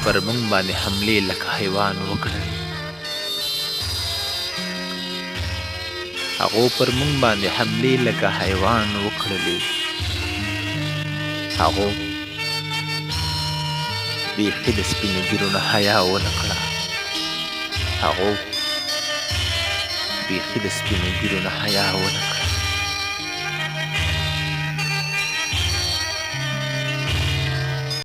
پر موږ باندې حملې لکه حیوان وکړلې هغو پر موږ باندې حملې لکه حیوان وکړلې هغو بیخي د سپینو ږیرو نه حیا ونه کړه هغو بیخي د سپینو ږیرو نه حیا ونه کړه